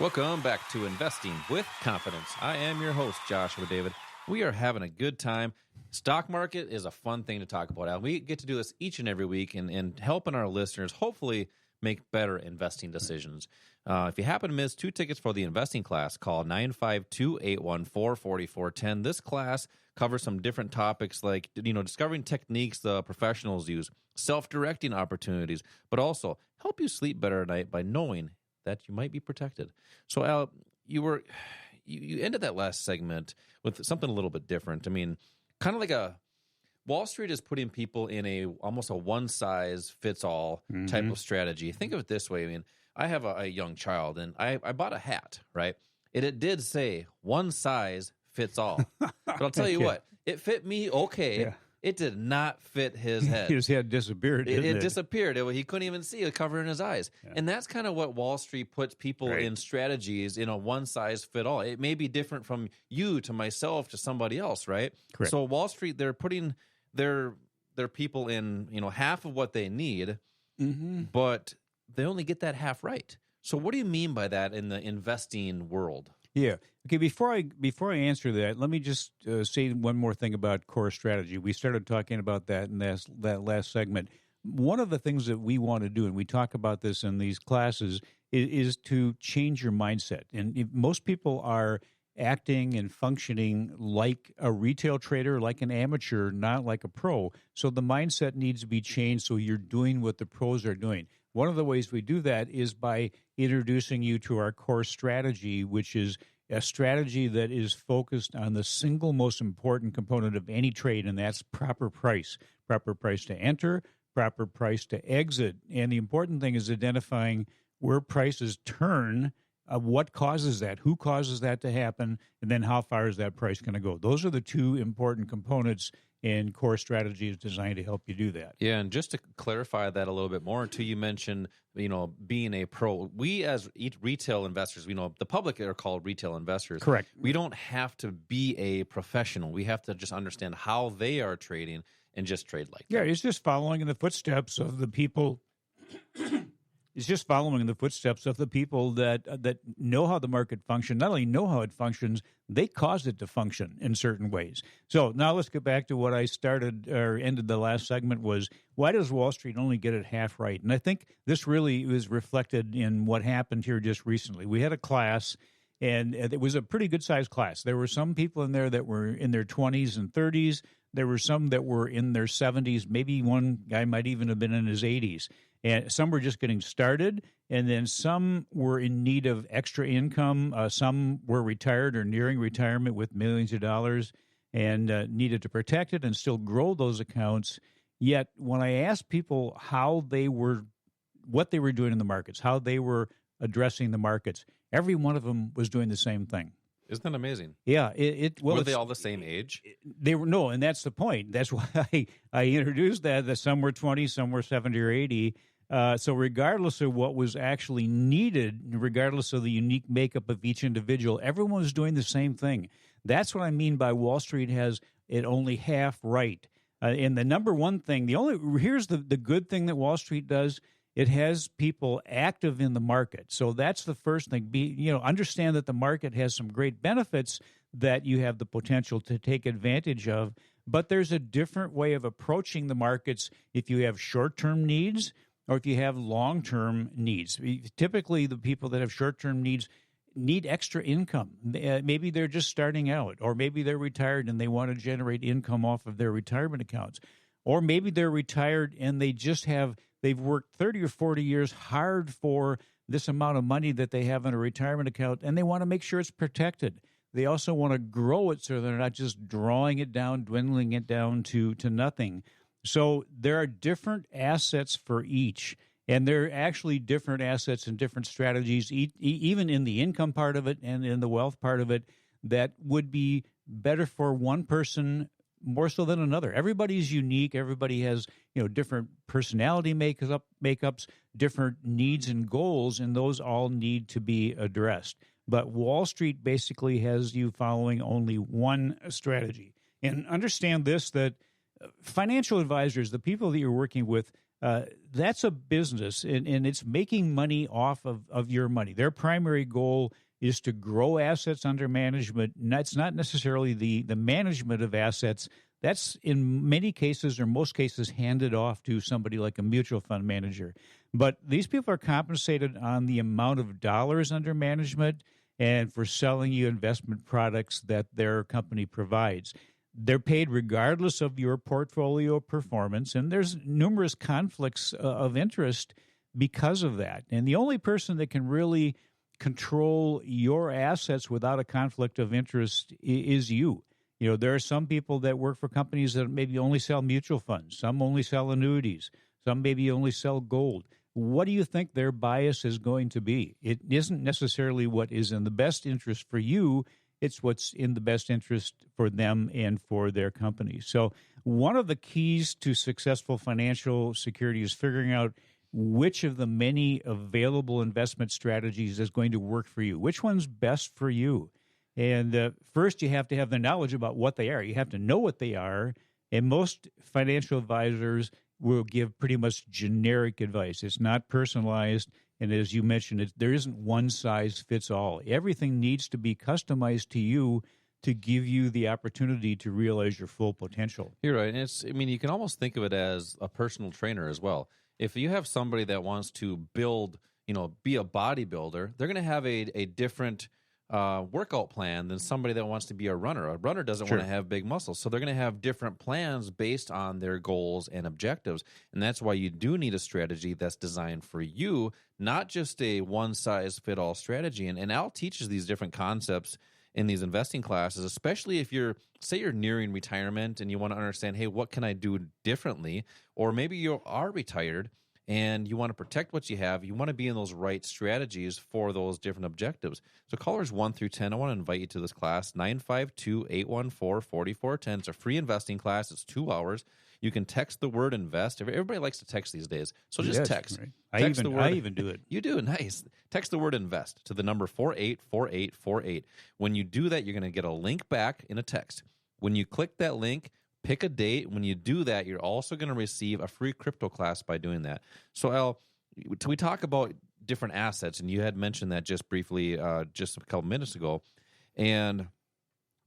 Welcome back to Investing with Confidence. I am your host, Joshua David. We are having a good time. Stock market is a fun thing to talk about. And we get to do this each and every week and helping our listeners hopefully make better investing decisions. If you happen to miss 2 tickets for the investing class, call 952-814-4410. This class covers some different topics like, discovering techniques the professionals use, self-directing opportunities, but also help you sleep better at night by knowing that you might be protected. So, Al, you ended that last segment with something a little bit different. I mean, kind of like Wall Street is putting people in almost a one-size-fits-all type of strategy. Think of it this way. I mean, I have a young child, and I bought a hat, right? And it did say one size fits all. But I'll tell you what, it fit me okay. Yeah. It did not fit his head. His head disappeared, didn't it? It disappeared. He couldn't even see it covering his eyes. Yeah. And that's kind of what Wall Street puts people in strategies, in a one-size-fit-all. It may be different from you to myself to somebody else, right? Correct. So Wall Street, they're putting their people in, half of what they need, but they only get that half right. So what do you mean by that in the investing world? Yeah. Okay. Before I answer that, let me just say one more thing about core strategy. We started talking about that in that last segment. One of the things that we want to do, and we talk about this in these classes, is to change your mindset. And most people are acting and functioning like a retail trader, like an amateur, not like a pro. So the mindset needs to be changed so you're doing what the pros are doing. One of the ways we do that is by introducing you to our core strategy, which is a strategy that is focused on the single most important component of any trade, and that's proper price. Proper price to enter, proper price to exit. And the important thing is identifying where prices turn, what causes that, who causes that to happen, and then how far is that price going to go. Those are the 2 important components, and core strategy is designed to help you do that. Yeah, and just to clarify that a little bit more, until you mentioned, being a pro, we as retail investors, the public are called retail investors. Correct. We don't have to be a professional. We have to just understand how they are trading and just trade like that. Yeah, it's just following in the footsteps of the people. It's just following in the footsteps of the people that know how the market functions. Not only know how it functions, they cause it to function in certain ways. So now let's get back to what I started or ended the last segment was, why does Wall Street only get it half right? And I think this really was reflected in what happened here just recently. We had a class, and it was a pretty good-sized class. There were some people in there that were in their 20s and 30s. There were some that were in their 70s. Maybe one guy might even have been in his 80s. And some were just getting started, and then some were in need of extra income. Some were retired or nearing retirement with millions of dollars and needed to protect it and still grow those accounts. Yet when I asked people what they were doing in the markets, how they were addressing the markets, every one of them was doing the same thing. Isn't that amazing? Yeah. Were they all the same age? They were, no, and that's the point. That's why I introduced that some were 20, some were 70 or 80. So regardless of what was actually needed, regardless of the unique makeup of each individual, everyone was doing the same thing. That's what I mean by Wall Street has it only half right. And the number one thing, here's the good thing that Wall Street does. It has people active in the market. So that's the first thing. Understand that the market has some great benefits that you have the potential to take advantage of, but there's a different way of approaching the markets if you have short-term needs or if you have long-term needs. Typically, the people that have short-term needs need extra income. Maybe they're just starting out, or maybe they're retired and they want to generate income off of their retirement accounts. Or maybe they're retired and they've worked 30 or 40 years hard for this amount of money that they have in a retirement account, and they want to make sure it's protected. They also want to grow it so they're not just drawing it down, dwindling it down to nothing. So there are different assets for each, and there are actually different assets and different strategies, even in the income part of it and in the wealth part of it, that would be better for one person more so than another. Everybody's unique. Everybody has, different personality makeups, different needs and goals, and those all need to be addressed. But Wall Street basically has you following only one strategy. And understand this, that financial advisors, the people that you're working with, that's a business, and it's making money off of your money. Their primary goal is to grow assets under management. That's not necessarily the management of assets. That's in many cases or most cases handed off to somebody like a mutual fund manager. But these people are compensated on the amount of dollars under management and for selling you investment products that their company provides. They're paid regardless of your portfolio performance, and there's numerous conflicts of interest because of that. And the only person that can really control your assets without a conflict of interest is you. You know, there are some people that work for companies that maybe only sell mutual funds. Some only sell annuities. Some maybe only sell gold. What do you think their bias is going to be? It isn't necessarily what is in the best interest for you. It's what's in the best interest for them and for their company. So one of the keys to successful financial security is figuring out which of the many available investment strategies is going to work for you. Which one's best for you? And first, you have to have the knowledge about what they are. You have to know what they are. And most financial advisors will give pretty much generic advice. It's not personalized. And as you mentioned, there isn't one size fits all. Everything needs to be customized to you to give you the opportunity to realize your full potential. You're right. And you can almost think of it as a personal trainer as well. If you have somebody that wants to build, be a bodybuilder, they're going to have a different workout plan than somebody that wants to be a runner. A runner doesn't want to have big muscles. So they're going to have different plans based on their goals and objectives. And that's why you do need a strategy that's designed for you, not just a one-size-fit-all strategy. And Al teaches these different concepts in these investing classes, especially if you're nearing retirement and you want to understand, hey, what can I do differently? Or maybe you are retired and you want to protect what you have. You want to be in those right strategies for those different objectives. So callers 1 through 10, I want to invite you to this class, 952-814-4410. It's a free investing class. It's 2 hours. You can text the word invest. Everybody likes to text these days. So just text. Right. Text I even do it. You do? Nice. Text the word invest to the number 484848. When you do that, you're going to get a link back in a text. When you click that link, pick a date. When you do that, you're also going to receive a free crypto class by doing that. So, Al, we talk about different assets, and you had mentioned that just briefly just a couple minutes ago. And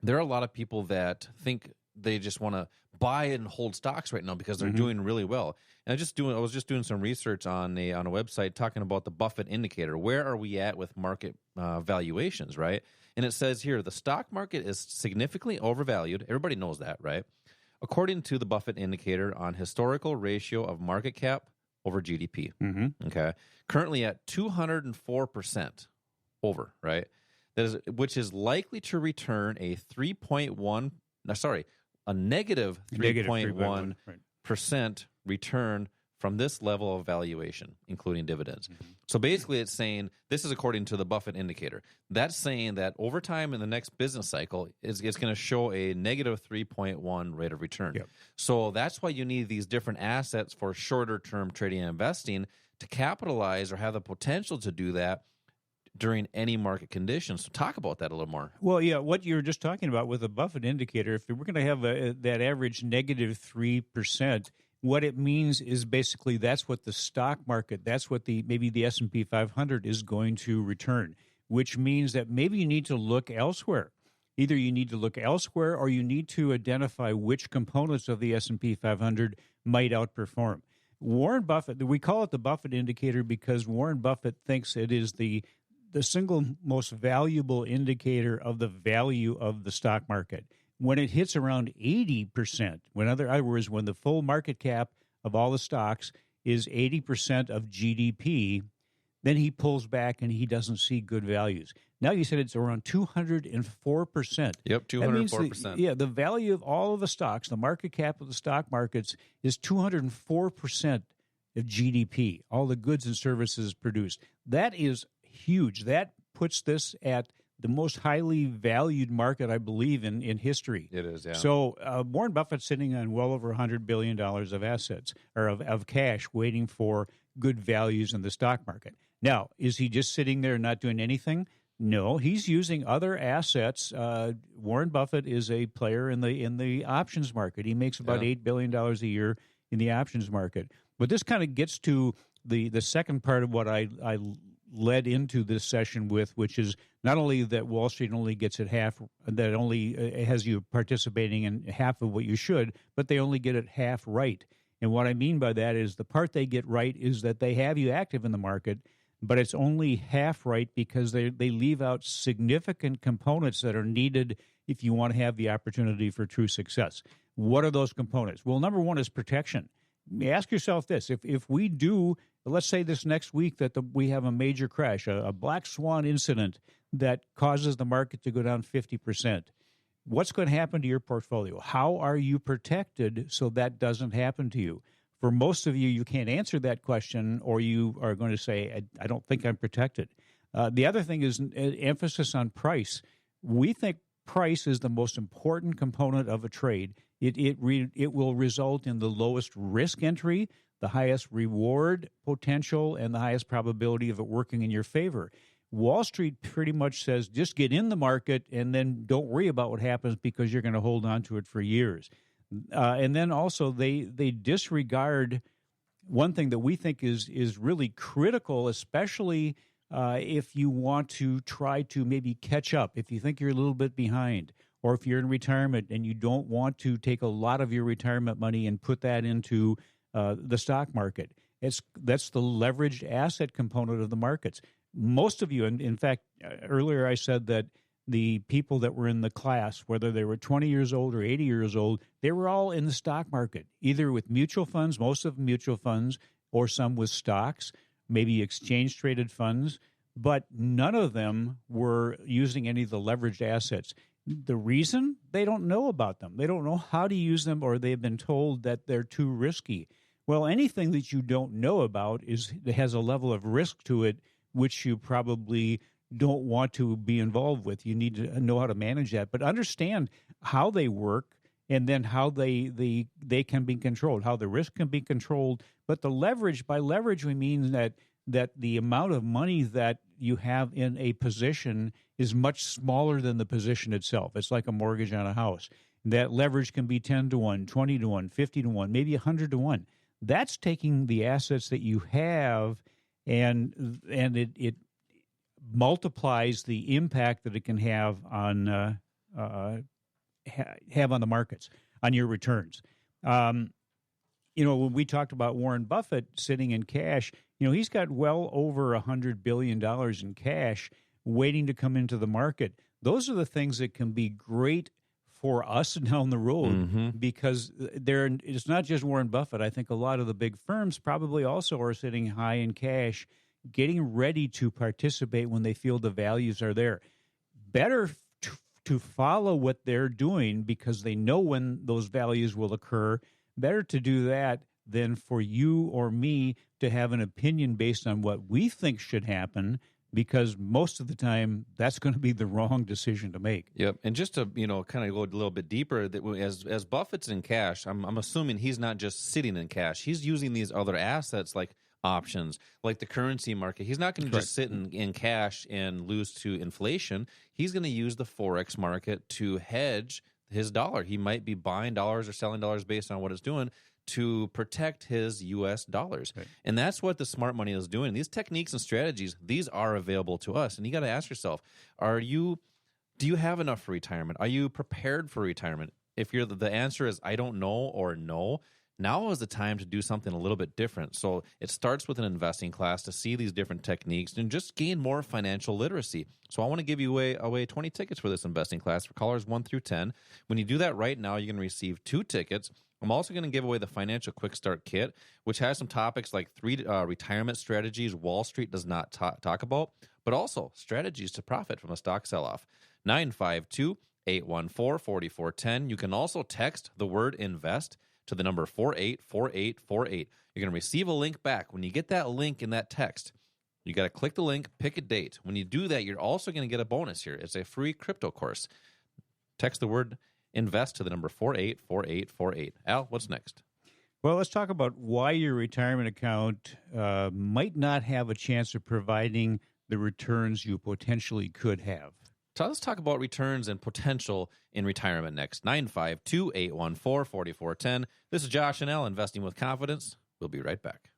there are a lot of people that think they just want to buy and hold stocks right now because they're doing really well. And I was just doing some research on a website talking about the Buffett Indicator. Where are we at with market valuations, right? And it says here, the stock market is significantly overvalued. Everybody knows that, right? According to the Buffett Indicator on historical ratio of market cap over GDP. Okay. Currently at 204% over, right? Which is likely to return a negative 3.1% return from this level of valuation, including dividends. So basically it's saying, this is according to the Buffett Indicator, that's saying that over time in the next business cycle, it's going to show a negative 3.1 rate of return. Yep. So that's why you need these different assets for shorter term trading and investing to capitalize or have the potential to do that during any market conditions. So talk about that a little more. Well, yeah, what you were just talking about with the Buffett Indicator, if we're going to have that average negative 3%, what it means is basically that's what the stock market, that's what maybe the S&P 500 is going to return, which means that maybe you need to look elsewhere. Either you need to look elsewhere or you need to identify which components of the S&P 500 might outperform. Warren Buffett, we call it the Buffett Indicator because Warren Buffett thinks it is the single most valuable indicator of the value of the stock market. When it hits around 80%, in other words, when the full market cap of all the stocks is 80% of GDP, then he pulls back and he doesn't see good values. Now you said it's around 204%. Yep, 204%. The value of all of the stocks, the market cap of the stock markets is 204% of GDP, all the goods and services produced. That is huge. That puts this at the most highly valued market, I believe, in history. It is, yeah. So Warren Buffett's sitting on well over $100 billion of assets, or of cash, waiting for good values in the stock market. Now, is he just sitting there not doing anything? No, he's using other assets. Warren Buffett is a player in the options market. He makes about $8 billion a year in the options market. But this kind of gets to the second part of what I led into this session with, which is not only that Wall Street only gets it half, that only has you participating in half of what you should, but they only get it half right. And what I mean by that is the part they get right is that they have you active in the market, but it's only half right because they leave out significant components that are needed if you want to have the opportunity for true success. What are those components? Well, number one is protection. Ask yourself this. If we do, let's say this next week that we have a major crash, a black swan incident that causes the market to go down 50%, what's going to happen to your portfolio? How are you protected so that doesn't happen to you? For most of you, you can't answer that question, or you are going to say, I don't think I'm protected. The other thing is emphasis on price. We think price is the most important component of a trade. It will result in the lowest risk entry, the highest reward potential, and the highest probability of it working in your favor. Wall Street pretty much says just get in the market and then don't worry about what happens because you're going to hold on to it for years. And then also they disregard one thing that we think is really critical, especially if you want to try to maybe catch up, if you think you're a little bit behind, or if you're in retirement and you don't want to take a lot of your retirement money and put that into the stock market. That's the leveraged asset component of the markets. Most of you, and in fact, earlier I said that the people that were in the class, whether they were 20 years old or 80 years old, they were all in the stock market, either with mutual funds, most of them mutual funds, or some with stocks, maybe exchange-traded funds, but none of them were using any of the leveraged assets. The reason? They don't know about them. They don't know how to use them, or they've been told that they're too risky. Well, anything that you don't know about has a level of risk to it which you probably don't want to be involved with. You need to know how to manage that, but understand how they work and then how they can be controlled, how the risk can be controlled. But the leverage, by leverage, we mean that the amount of money that you have in a position is much smaller than the position itself. It's like a mortgage on a house. That leverage can be 10 to 1, 20 to 1, 50 to 1, maybe 100 to 1. That's taking the assets that you have and it multiplies the impact that it can have on the markets, on your returns. When we talked about Warren Buffett sitting in cash, he's got well over $100 billion in cash waiting to come into the market. Those are the things that can be great for us down the road because it's not just Warren Buffett. I think a lot of the big firms probably also are sitting high in cash, getting ready to participate when they feel the values are there. Better to follow what they're doing because they know when those values will occur. Better to do that than for you or me to have an opinion based on what we think should happen, because most of the time that's going to be the wrong decision to make. Yep. And just to, kind of go a little bit deeper, that as Buffett's in cash, I'm assuming he's not just sitting in cash. He's using these other assets like options, like the currency market. He's not going to just sit in cash and lose to inflation. He's going to use the Forex market to hedge his dollar. He might be buying dollars or selling dollars based on what it's doing to protect his U.S. dollars. Right. And that's what the smart money is doing. These techniques and strategies, these are available to us. And you got to ask yourself, do you have enough for retirement? Are you prepared for retirement? If the answer is I don't know or no, now is the time to do something a little bit different. So it starts with an investing class to see these different techniques and just gain more financial literacy. So I want to give you away 20 tickets for this investing class for callers 1 through 10. When you do that right now, you're going to receive 2 tickets. I'm also going to give away the Financial Quick Start Kit, which has some topics like 3 retirement strategies Wall Street does not talk about, but also strategies to profit from a stock sell-off. 952-814-4410. You can also text the word INVEST to the number 484848. You're going to receive a link back. When you get that link in that text, you got to click the link, pick a date. When you do that, you're also going to get a bonus here. It's a free crypto course. Text the word INVEST to the number 484848. Al, what's next? Well, let's talk about why your retirement account might not have a chance of providing the returns you potentially could have. So let's talk about returns and potential in retirement next. 952-814-4410. This is Josh and Al, Investing with Confidence. We'll be right back.